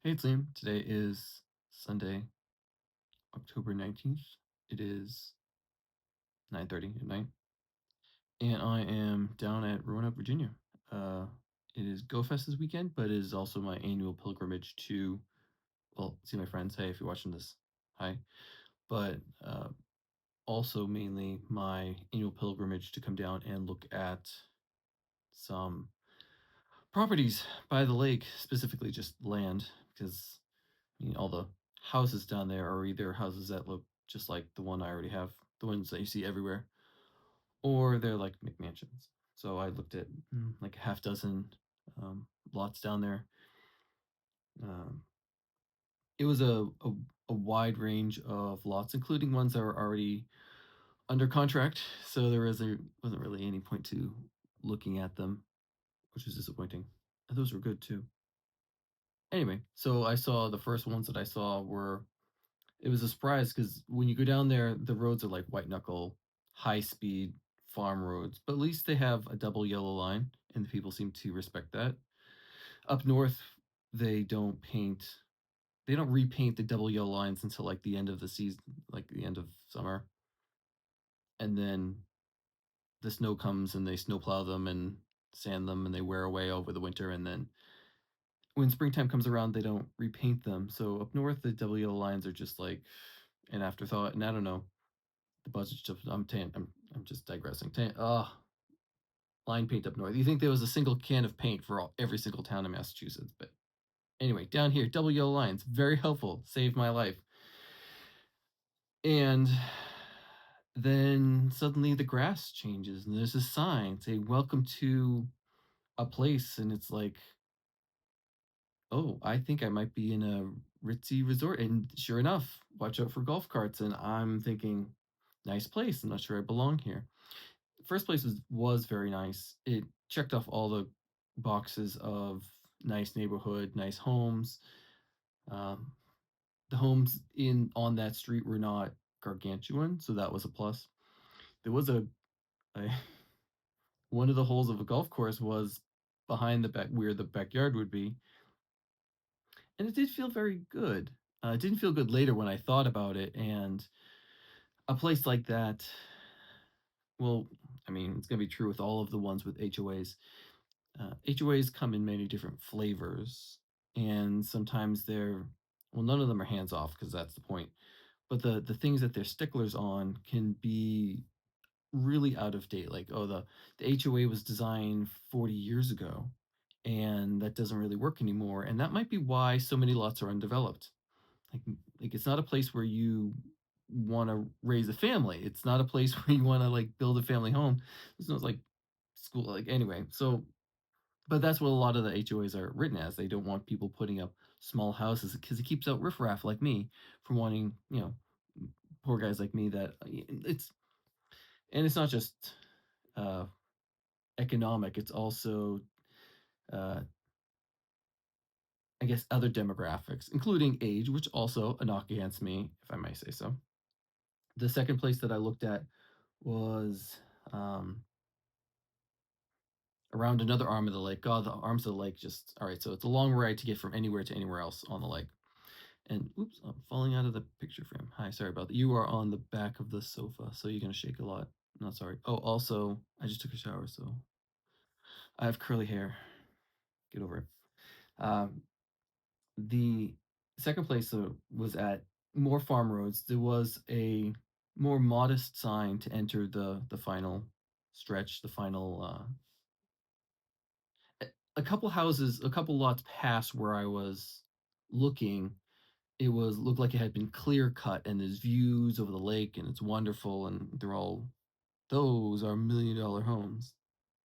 Hey, it's Liam. Today is Sunday, October 19th. It is 9:30 at night, and I am down at Roanoke, Virginia. Uh, it is Go Fest this weekend, but it is also my annual pilgrimage to, well, see my friends. Hey, if you're watching this, hi. But also mainly my annual pilgrimage to come down and look at some properties by the lake, specifically just land, because all the houses down there are either houses that look just like the one I already have, the ones that you see everywhere, or they're like McMansions. So I looked at like a half dozen lots down there. Um, it was a wide range of lots, including ones that were already under contract. So wasn't really any point to looking at them, which was disappointing. And those were good too. Anyway, so I saw the first ones that I saw were it was a surprise because when you go down there, the roads are like white knuckle, high speed farm roads, but at least they have a double yellow line, and the people seem to respect that. Up north, they don't paint, they don't repaint the double yellow lines until like the end of the season, like the end of summer, and then the snow comes and they snowplow them and sand them and they wear away over the winter, and then when springtime comes around, they don't repaint them. So up north, the double yellow lines are just like an afterthought, and I don't know the budget stuff. I'm just digressing. Line paint up north. You think there was a single can of paint for every single town in Massachusetts? But anyway, down here, double yellow lines, very helpful, saved my life. And then suddenly the grass changes, and there's a sign saying "Welcome to a place," and it's like, oh, I think I might be in a ritzy resort. And sure enough, watch out for golf carts. And I'm thinking, nice place. I'm not sure I belong here. First place was very nice. It checked off all the boxes of nice neighborhood, nice homes. Um, the homes in on that street were not gargantuan, so that was a plus. There was a one of the holes of a golf course was behind the back where the backyard would be, and it did feel very good. It didn't feel good later when I thought about it, and a place like that. Well, I mean, it's gonna be true with all of the ones with HOAs. HOAs come in many different flavors, and sometimes they're well, none of them are hands off because that's the point. But the things that they're sticklers on can be really out of date. Like, oh, the HOA was designed 40 years ago, and that doesn't really work anymore. And that might be why so many lots are undeveloped. Like, like it's not a place where you want to raise a family. It's not a place where you want to like build a family home. There's no like school. Like anyway, so but that's what a lot of the HOAs are written as. They don't want people putting up small houses because it keeps out riffraff like me from wanting, poor guys like me that it's and it's not just uh, economic. It's also, uh, I guess, other demographics, including age, which also a knock against me, if I may say so. The second place that I looked at was um, around another arm of the lake. God, the arms of the lake just all right. So it's a long ride to get from anywhere to anywhere else on the lake. And oops, I'm falling out of the picture frame. Hi, sorry about that. You are on the back of the sofa, so you're gonna shake a lot. Not sorry. Oh, also, I just took a shower, so I have curly hair. Get over it. Um, the second place was at more farm roads. There was a more modest sign to enter the final stretch, the final a couple houses, a couple lots past where I was looking. It was looked like it had been clear cut, and there's views over the lake, and it's wonderful, and those are $1 million homes.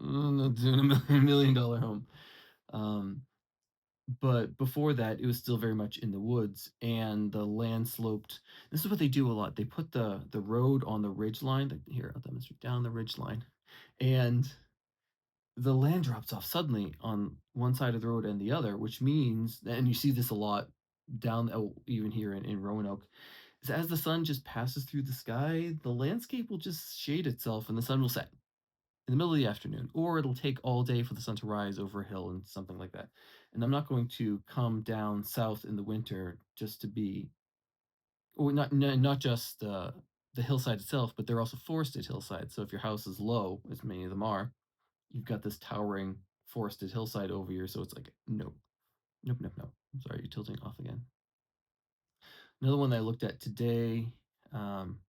I'm not doing a $1 million home. Um, but before that, it was still very much in the woods, and the land sloped. This is what they do a lot. They put the road on the ridge line. Here, I'll demonstrate down the ridge line, and the land drops off suddenly on one side of the road and the other, which means, and you see this a lot down, even here in Roanoke, is as the sun just passes through the sky, the landscape will just shade itself and the sun will set in the middle of the afternoon, or it'll take all day for the sun to rise over a hill and something like that. and I'm not going to come down south in the winter just to be, or not just the hillside itself, but they're also forested hillsides. So if your house is low, as many of them are, you've got this towering forested hillside over you. So it's like, nope, nope, nope, nope. I'm sorry, you're tilting off again. Another one that I looked at today um,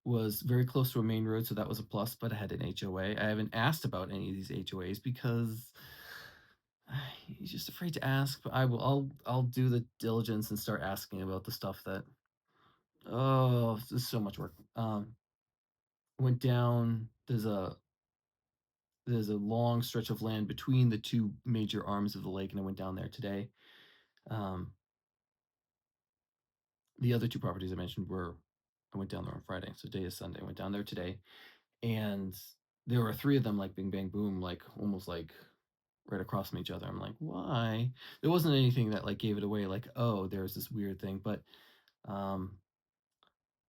was very close to a main road, so that was a plus, but I had an HOA. I haven't asked about any of these HOAs because he's just afraid to ask, but I'll do the diligence and start asking about the stuff that, oh, this is so much work. Went down, there's a long stretch of land between the two major arms of the lake, and I went down there today. Um, the other two properties I mentioned were, I went down there on Friday, so today is Sunday. I went down there today, and there were three of them, like bing bang boom, like almost like right across from each other. I'm like, why? There wasn't anything that like gave it away, like, oh, there's this weird thing, but um,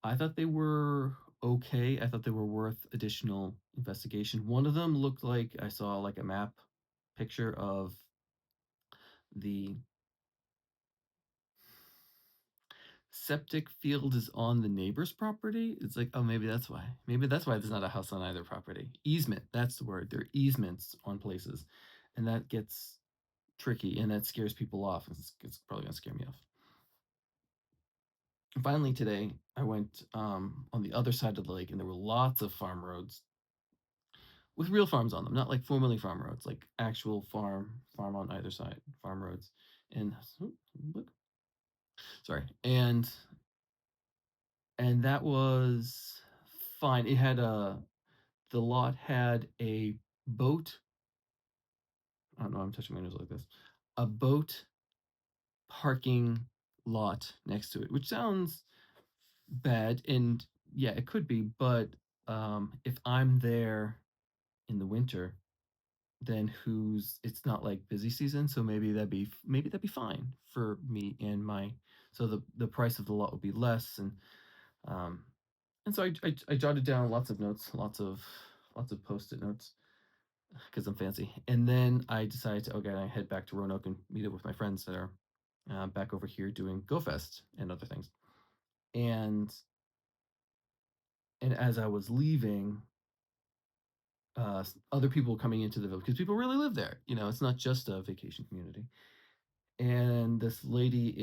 I thought they were okay. I thought they were worth additional investigation. One of them looked like I saw like a map picture of the septic field is on the neighbor's property. It's like, oh, maybe that's why. Maybe that's why there's not a house on either property. Easement, that's the word. There are easements on places. And that gets tricky and that scares people off. It's probably gonna scare me off. And finally today, I went on the other side of the lake and there were lots of farm roads with real farms on them, not like formerly farm roads, like actual farm on either side, farm roads. And look, sorry, and that was fine. It had the lot had a boat. I don't know. I'm touching my nose like this. A boat parking lot next to it, which sounds bad, and yeah, it could be. But if I'm there in the winter, then who's? It's not like busy season, so maybe that'd be fine for me and my. So the price of the lot would be less, um, and so I jotted down lots of notes, lots of post-it notes because I'm fancy. And then I decided to, okay, I head back to Roanoke and meet up with my friends that are back over here doing GoFest and other things. And and as I was leaving, other people coming into the village because people really live there. You know, it's not just a vacation community. And this lady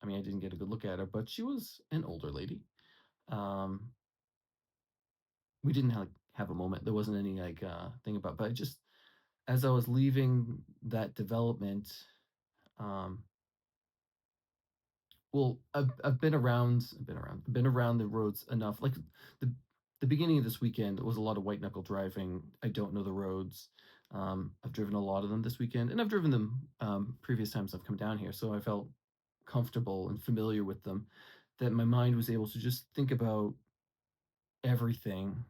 I mean, I didn't get a good look at her, but she was an older lady. Um, we didn't have a moment. There wasn't any like thing about, but I just as I was leaving that development, um, well, I've been around the roads enough. Like the the beginning of this weekend was a lot of white knuckle driving. I don't know the roads. I've driven a lot of them this weekend, and I've driven them previous times I've come down here, so I felt comfortable and familiar with them. That my mind was able to just think about everything.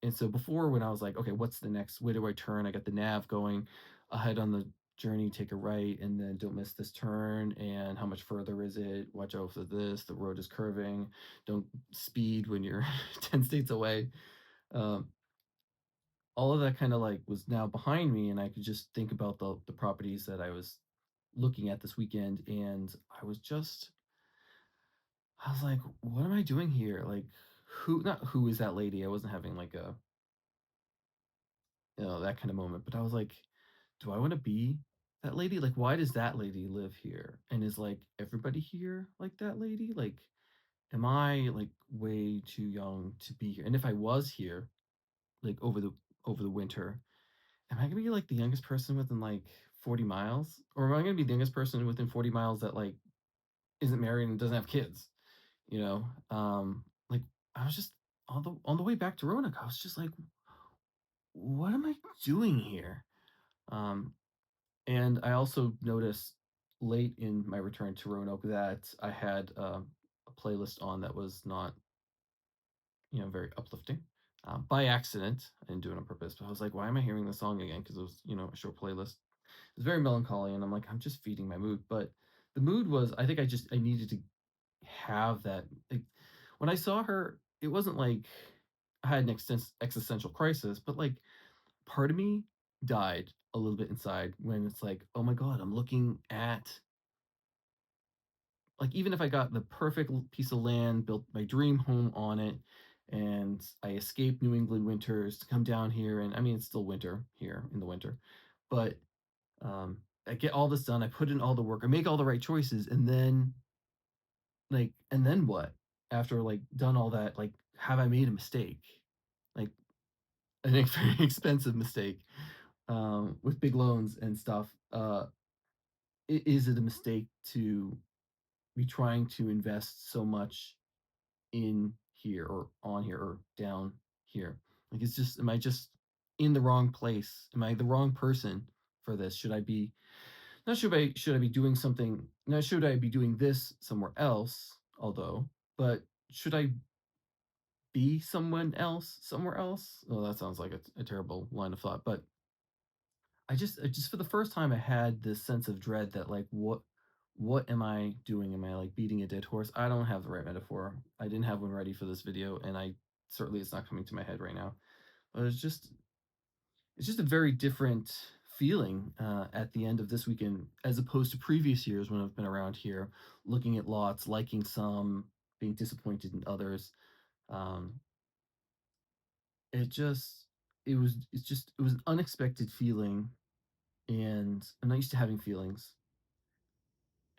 And so before, when I was like, okay, what's the next? Where do I turn? I got the nav going ahead on the journey, take a right, and then don't miss this turn. And how much further is it? Watch out for this. The road is curving. Don't speed when you're 10 states away. Um, all of that kind of like was now behind me, and I could just think about the properties that I was looking at this weekend. And I was like, what am I doing here? Like, not who is that lady? I wasn't having like a that kind of moment. But I was like, do I want to be that lady? Like, why does that lady live here? And is like everybody here like that lady? Like, am I like way too young to be here? And if I was here, like over the winter, am I gonna be like the youngest person within like 40 miles? Or am I gonna be the youngest person within 40 miles that like isn't married and doesn't have kids? You know? Like I was just on the way back to Roanoke, I was just like, what am I doing here? Um, And I also noticed late in my return to Roanoke that I had a playlist on that was not, very uplifting. By accident, I didn't do it on purpose, but I was like, why am I hearing this song again? Because it was, a short playlist. It was very melancholy, and I'm like, I'm just feeding my mood. But the mood was, I think I needed to have that. Like, when I saw her, it wasn't like I had an existential crisis, but like part of me died a little bit inside when it's like, oh my God, I'm looking at, like, even if I got the perfect piece of land, built my dream home on it, and I escaped New England winters to come down here, and I mean, it's still winter here in the winter, but um, I get all this done, I put in all the work, I make all the right choices, and then, and then what? After, like, done all that, like, have I made a mistake? Like, an very expensive mistake, with big loans and stuff. Is it a mistake to be trying to invest so much in here or on here or down here? Like, it's just, am I just in the wrong place? Am I the wrong person for this? Should I be, not should I be doing something, not should I be doing this somewhere else, although, but should I be someone else somewhere else? Oh, that sounds like a terrible line of thought, but I just for the first time I had this sense of dread that, like, what am I doing? Am I, like, beating a dead horse? I don't have the right metaphor. I didn't have one ready for this video, and I certainly it's not coming to my head right now. But it's just a very different feeling at the end of this weekend as opposed to previous years when I've been around here, looking at lots, liking some, being disappointed in others. Um, it just it was an unexpected feeling, and I'm not used to having feelings.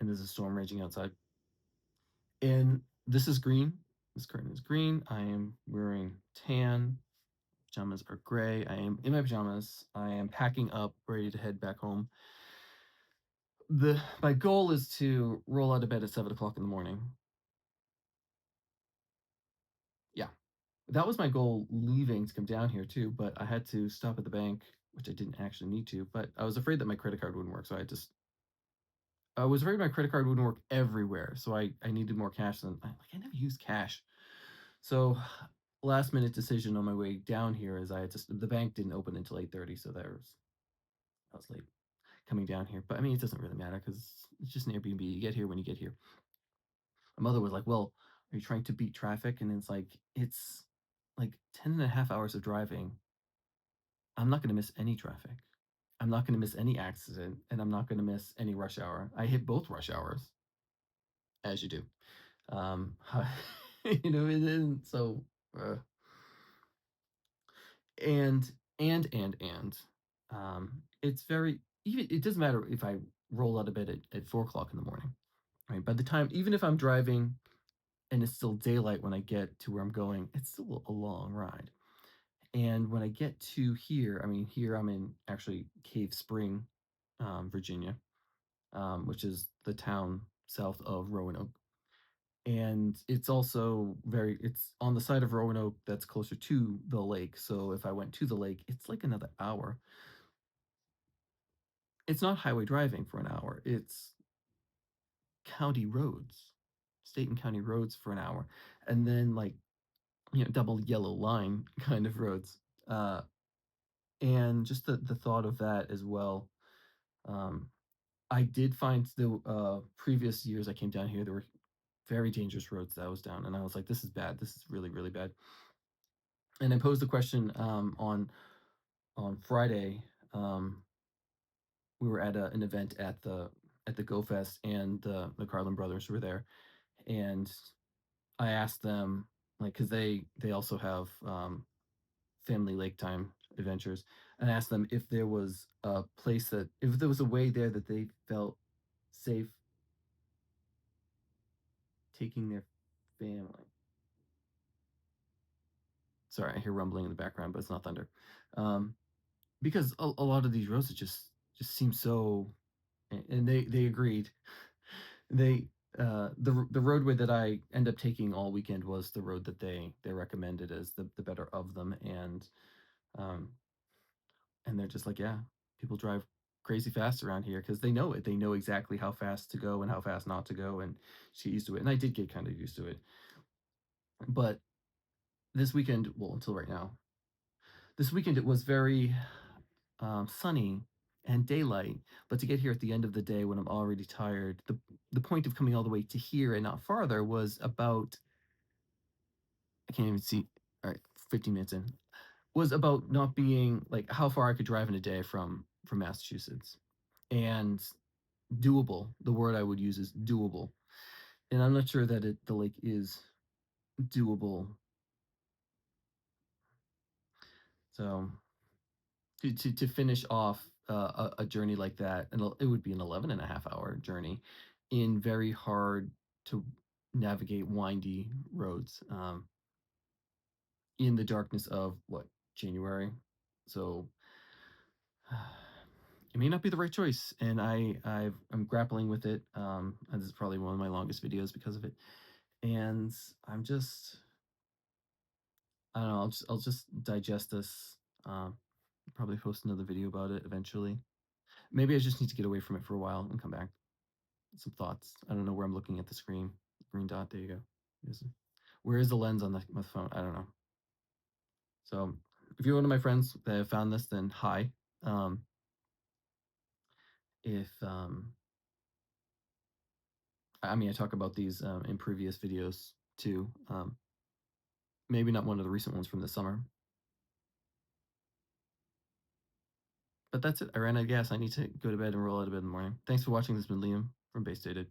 And there's a storm raging outside. And this is green. This curtain is green. I am wearing tan. Pajamas are gray. I am in my pajamas. I am packing up, ready to head back home. My goal is to roll out of bed at 7 o'clock in the morning. Yeah, that was my goal leaving to come down here too. But I had to stop at the bank, which I didn't actually need to. But I was afraid that my credit card wouldn't work, so I was afraid my credit card wouldn't work everywhere. So I needed more cash than I never use cash. So last minute decision on my way down here is the bank didn't open until 8:30, so I was late coming down here. But I mean, it doesn't really matter because it's just an Airbnb. You get here when you get here. My mother was like, "Well, are you trying to beat traffic?" And it's like 10 and a half hours of driving. I'm not going to miss any traffic. I'm not going to miss any accident, and I'm not going to miss any rush hour. I hit both rush hours, as you do. Um, and so uh, and and it's very, even it doesn't matter if I roll out of bed at 4 o'clock in the morning, right? By the time, even if I'm driving and it's still daylight when I get to where I'm going, it's still a long ride. And when I get to here, I mean, here I'm in actually Cave Spring, Virginia, which is the town south of Roanoke. And it's on the side of Roanoke that's closer to the lake. So if I went to the lake, it's like another hour. It's not highway driving for an hour. It's county roads, state and county roads for an hour, and then, like, double yellow line kind of roads. Uh, and just the thought of that as well. Um, I did find the previous years I came down here, there were very dangerous roads that I was down, and I was like, this is bad. This is really, really bad. And I posed the question on Friday. We were at an event at the Go Fest, and the Carlin brothers were there, and I asked them, like, because they also have family lake time adventures, and I asked them if there was a place that if there was a way there that they felt safe taking their family. Sorry, I hear rumbling in the background, but it's not thunder. Um, because a lot of these roads just seem so, and they agreed. They the roadway that I end up taking all weekend was the road that they recommended as the better of them, um and they're just like, yeah, people drive crazy fast around here because they know it. They know exactly how fast to go and how fast not to go, and she used to it, and I did get kind of used to it. But this weekend, well, until right now, this weekend it was very sunny and daylight. But to get here at the end of the day when I'm already tired, the point of coming all the way to here and not farther was about, I can't even see. All right, 15 minutes in. was about not being like how far I could drive in a day from Massachusetts, and doable. The word I would use is doable, and I'm not sure that the lake is doable. So to finish off a journey like that, and it would be an 11 and a half hour journey in very hard to navigate windy roads, in the darkness of what, January. So it may not be the right choice, and I'm grappling with it. And this is probably one of my longest videos because of it, and I'm just, I don't know. I'll just digest this. Um, Probably post another video about it eventually. Maybe I just need to get away from it for a while and come back. Some thoughts. I don't know where I'm looking at the screen. Green dot. There you go. Where is the lens on my phone? I don't know. So if you're one of my friends that have found this, then hi. Um, if I mean, I talk about these in previous videos too. Maybe not one of the recent ones from the summer, but that's it. I ran out of gas. I need to go to bed and roll out of bed in the morning. Thanks for watching. This has been Liam from Base Dated.